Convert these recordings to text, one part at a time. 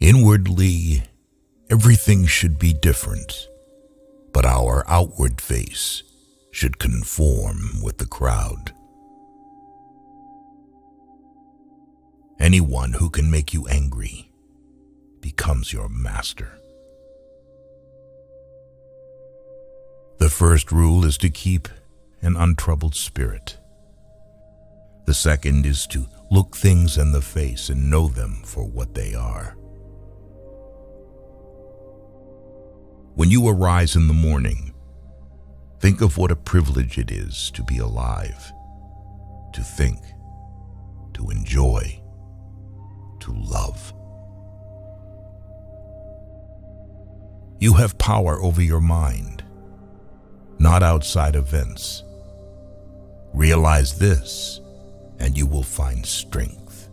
Inwardly, everything should be different, but our outward face should conform with the crowd. Anyone who can make you angry becomes your master. The first rule is to keep an untroubled spirit. The second is to look things in the face and know them for what they are. When you arise in the morning, think of what a privilege it is to be alive, to think, to enjoy, to love. You have power over your mind, not outside events. Realize this, and you will find strength.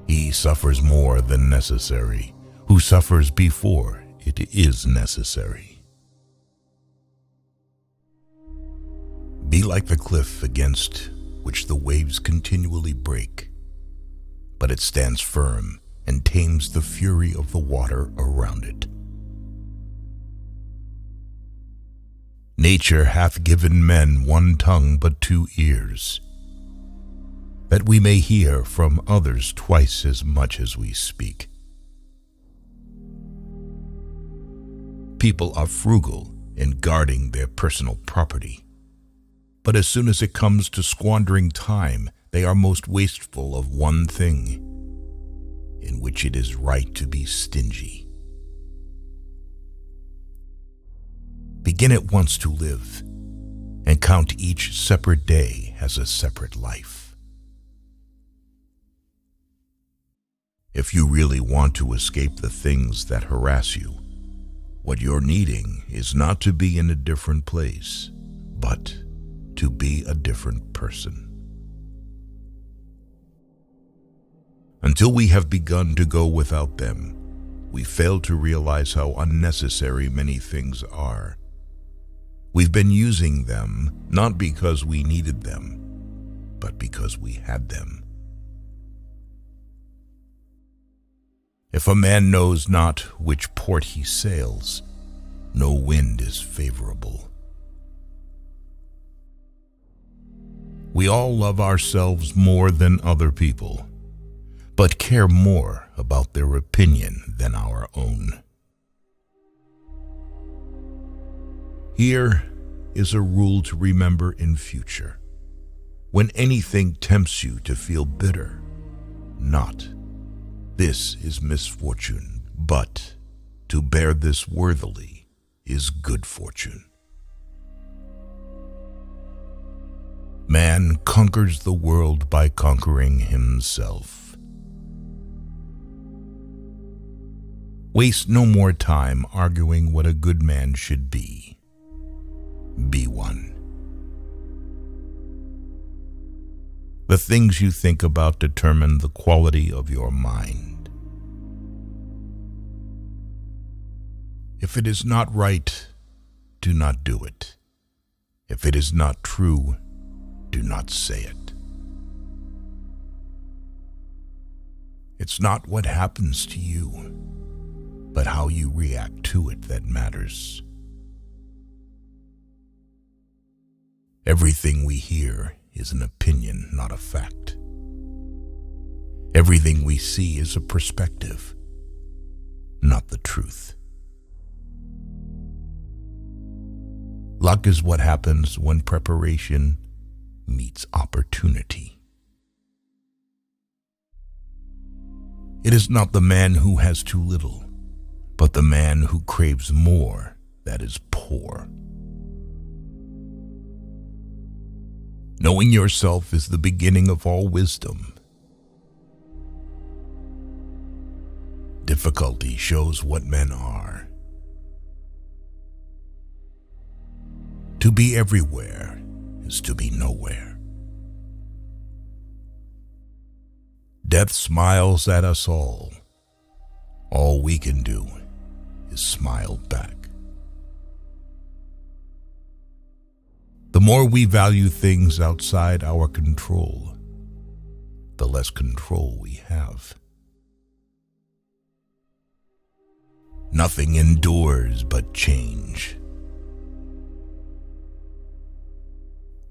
He suffers more than necessary, who suffers before it is necessary. Be like the cliff against which the waves continually break, but it stands firm and tames the fury of the water around it. Nature hath given men one tongue but 2 ears, that we may hear from others twice as much as we speak. People are frugal in guarding their personal property, but as soon as it comes to squandering time, they are most wasteful of one thing, in which it is right to be stingy. Begin at once to live, and count each separate day as a separate life. If you really want to escape the things that harass you, what you're needing is not to be in a different place, but to be a different person. Until we have begun to go without them, we fail to realize how unnecessary many things are. We've been using them not because we needed them, but because we had them. If a man knows not which port he sails, no wind is favorable. We all love ourselves more than other people, but care more about their opinion than our own. Here is a rule to remember in future. When anything tempts you to feel bitter, not, "This is misfortune," but, "To bear this worthily is good fortune." Man conquers the world by conquering himself. Waste no more time arguing what a good man should be. Be one. The things you think about determine the quality of your mind. If it is not right, do not do it. If it is not true, do not say it. It's not what happens to you, but how you react to it that matters. Everything we hear is an opinion, not a fact. Everything we see is a perspective, not the truth. Luck is what happens when preparation meets opportunity. It is not the man who has too little, but the man who craves more that is poor. Knowing yourself is the beginning of all wisdom. Difficulty shows what men are. To be everywhere is to be nowhere. Death smiles at us all. All we can do is smile back. The more we value things outside our control, the less control we have. Nothing endures but change.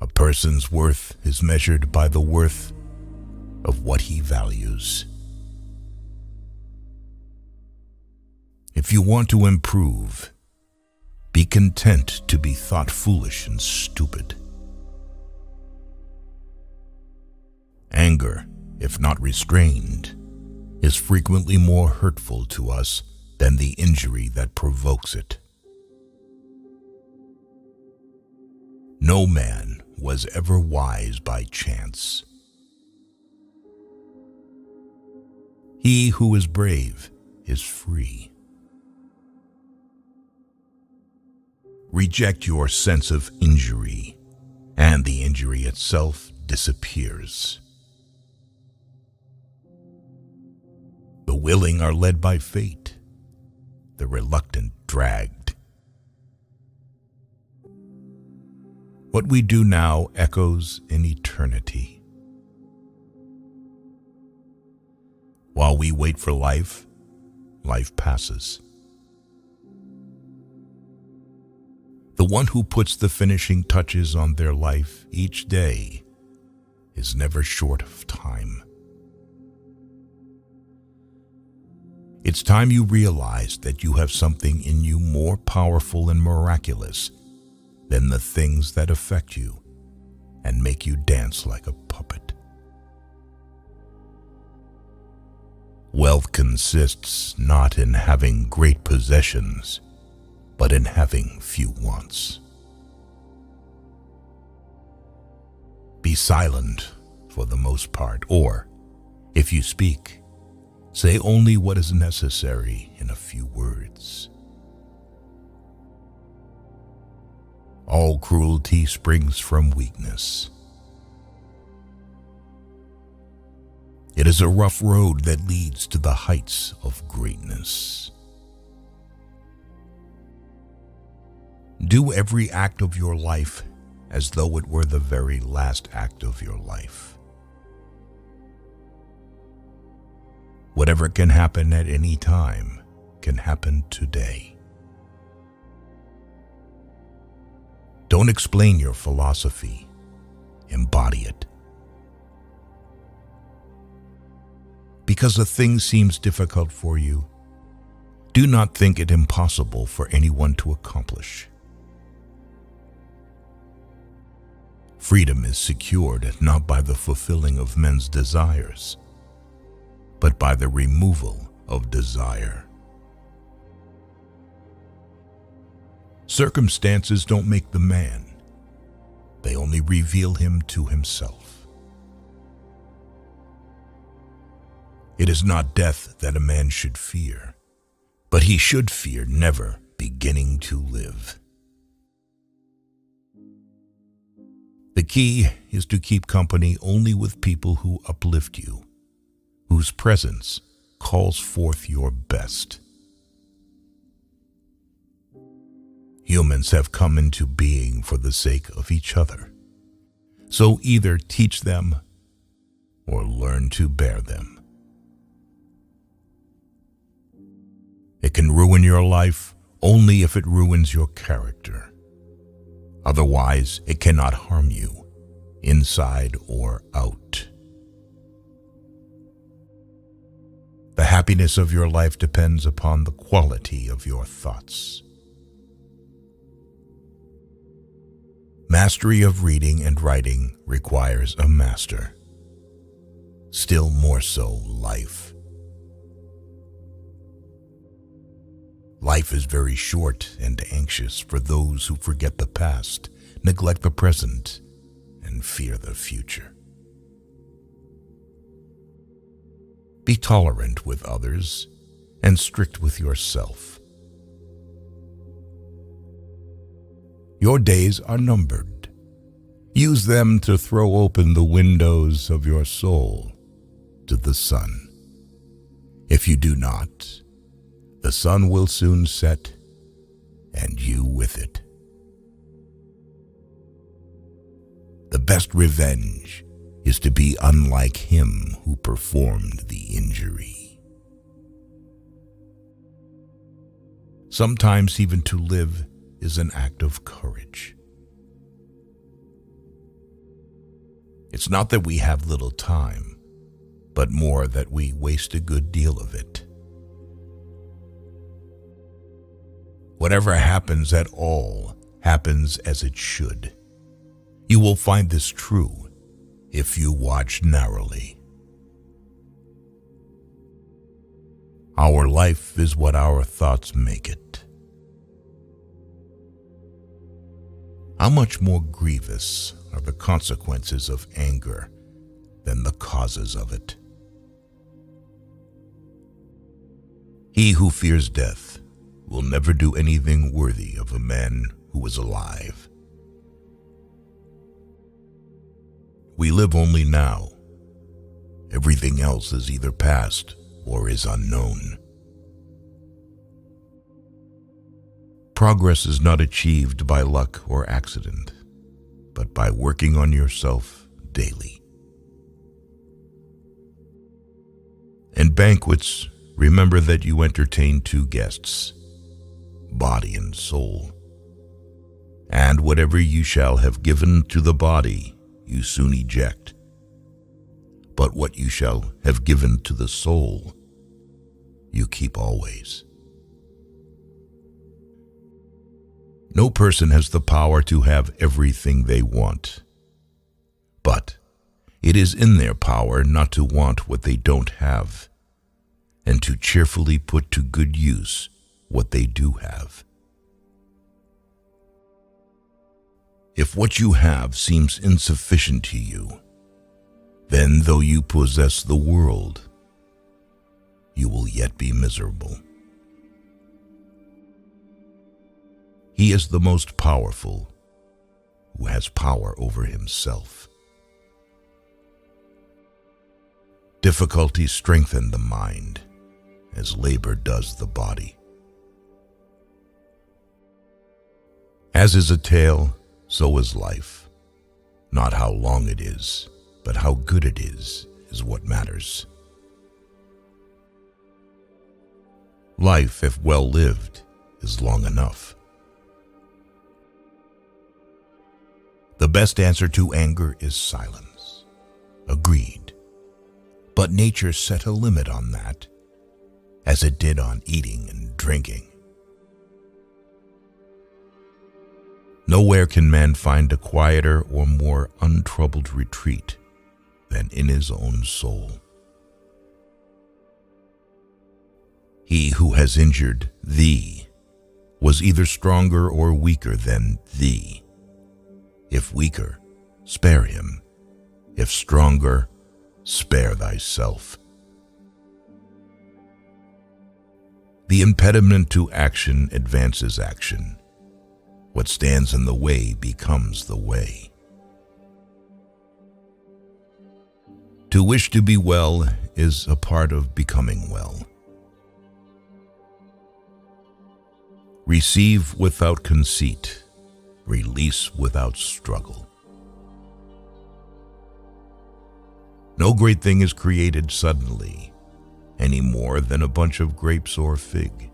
A person's worth is measured by the worth of what he values. If you want to improve, be content to be thought foolish and stupid. Anger, if not restrained, is frequently more hurtful to us than the injury that provokes it. No man was ever wise by chance. He who is brave is free. Reject your sense of injury, and the injury itself disappears. The willing are led by fate, the reluctant dragged. What we do now echoes in eternity. While we wait for life, life passes. The one who puts the finishing touches on their life each day is never short of time. It's time you realize that you have something in you more powerful and miraculous than the things that affect you and make you dance like a puppet. Wealth consists not in having great possessions, but in having few wants. Be silent for the most part, or, if you speak, say only what is necessary in a few words. All cruelty springs from weakness. It is a rough road that leads to the heights of greatness. Do every act of your life as though it were the very last act of your life. Whatever can happen at any time can happen today. Don't explain your philosophy, embody it. Because a thing seems difficult for you, do not think it impossible for anyone to accomplish. Freedom is secured not by the fulfilling of men's desires, but by the removal of desire. Circumstances don't make the man. They only reveal him to himself. It is not death that a man should fear, but he should fear never beginning to live. The key is to keep company only with people who uplift you, whose presence calls forth your best. Humans have come into being for the sake of each other, so either teach them or learn to bear them. It can ruin your life only if it ruins your character. Otherwise, it cannot harm you, inside or out. The happiness of your life depends upon the quality of your thoughts. Mastery of reading and writing requires a master. Still more so, life. Life is very short and anxious for those who forget the past, neglect the present, and fear the future. Be tolerant with others and strict with yourself. Your days are numbered. Use them to throw open the windows of your soul to the sun. If you do not, the sun will soon set, and you with it. The best revenge is to be unlike him who performed the injury. Sometimes even to live is an act of courage. It's not that we have little time, but more that we waste a good deal of it. Whatever happens at all happens as it should. You will find this true if you watch narrowly. Our life is what our thoughts make it. How much more grievous are the consequences of anger than the causes of it? He who fears death will never do anything worthy of a man who is alive. We live only now. Everything else is either past or is unknown. Progress is not achieved by luck or accident, but by working on yourself daily. In banquets, remember that you entertain two guests, body and soul. And whatever you shall have given to the body, you soon eject. But what you shall have given to the soul, you keep always. No person has the power to have everything they want, but it is in their power not to want what they don't have, and to cheerfully put to good use what they do have. If what you have seems insufficient to you, then though you possess the world, you will yet be miserable. He is the most powerful who has power over himself. Difficulties strengthen the mind, as labor does the body. As is a tale, so is life. Not how long it is, but how good it is what matters. Life, if well lived, is long enough. The best answer to anger is silence. Agreed. But nature set a limit on that, as it did on eating and drinking. Nowhere can man find a quieter or more untroubled retreat than in his own soul. He who has injured thee was either stronger or weaker than thee. If weaker, spare him. If stronger, spare thyself. The impediment to action advances action. What stands in the way becomes the way. To wish to be well is a part of becoming well. Receive without conceit, release without struggle. No great thing is created suddenly, any more than a bunch of grapes or fig.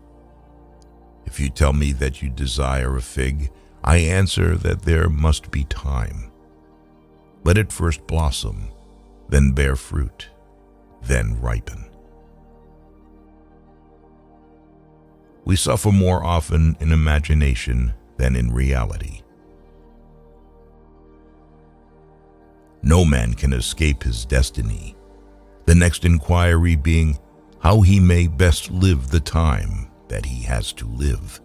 If you tell me that you desire a fig, I answer that there must be time. Let it first blossom, then bear fruit, then ripen. We suffer more often in imagination than in reality. No man can escape his destiny, the next inquiry being how he may best live the time that he has to live.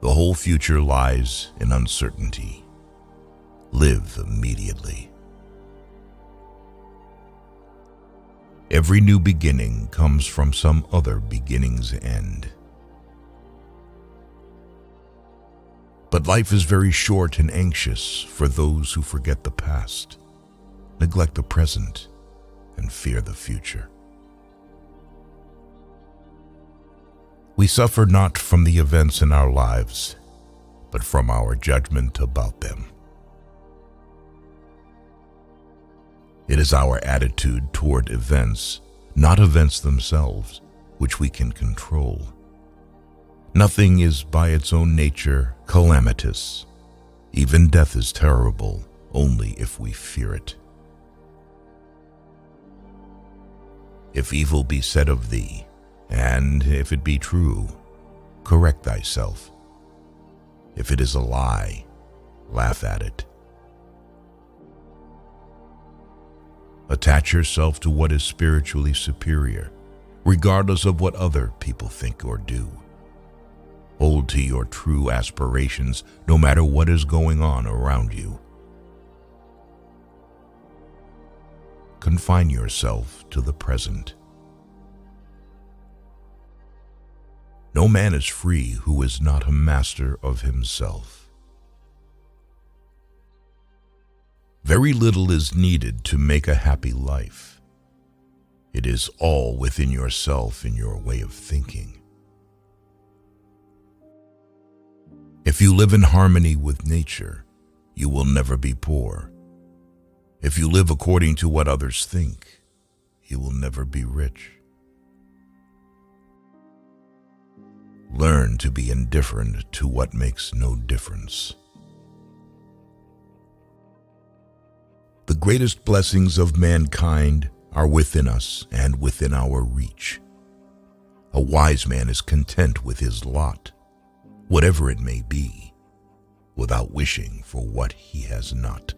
The whole future lies in uncertainty. Live immediately. Every new beginning comes from some other beginning's end. But life is very short and anxious for those who forget the past, neglect the present, and fear the future. We suffer not from the events in our lives, but from our judgment about them. It is our attitude toward events, not events themselves, which we can control. Nothing is by its own nature calamitous. Even death is terrible only if we fear it. If evil be said of thee, and if it be true, correct thyself. If it is a lie, laugh at it. Attach yourself to what is spiritually superior, regardless of what other people think or do. Hold to your true aspirations no matter what is going on around you. Confine yourself to the present. No man is free who is not a master of himself. Very little is needed to make a happy life. It is all within yourself in your way of thinking. If you live in harmony with nature, you will never be poor. If you live according to what others think, you will never be rich. Learn to be indifferent to what makes no difference. The greatest blessings of mankind are within us and within our reach. A wise man is content with his lot, whatever it may be, without wishing for what he has not.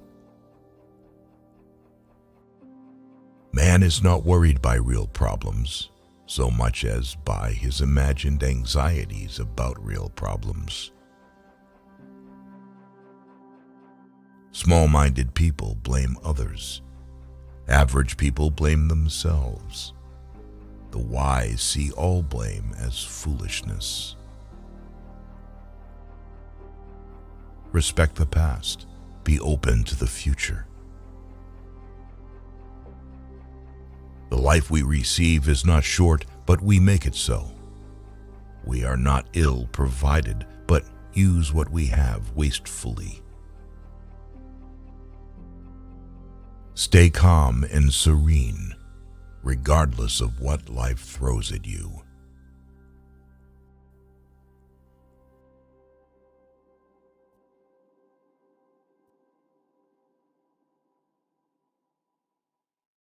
Man is not worried by real problems so much as by his imagined anxieties about real problems. Small-minded people blame others. Average people blame themselves. The wise see all blame as foolishness. Respect the past. Be open to the future. The life we receive is not short, but we make it so. We are not ill provided, but use what we have wastefully. Stay calm and serene, regardless of what life throws at you.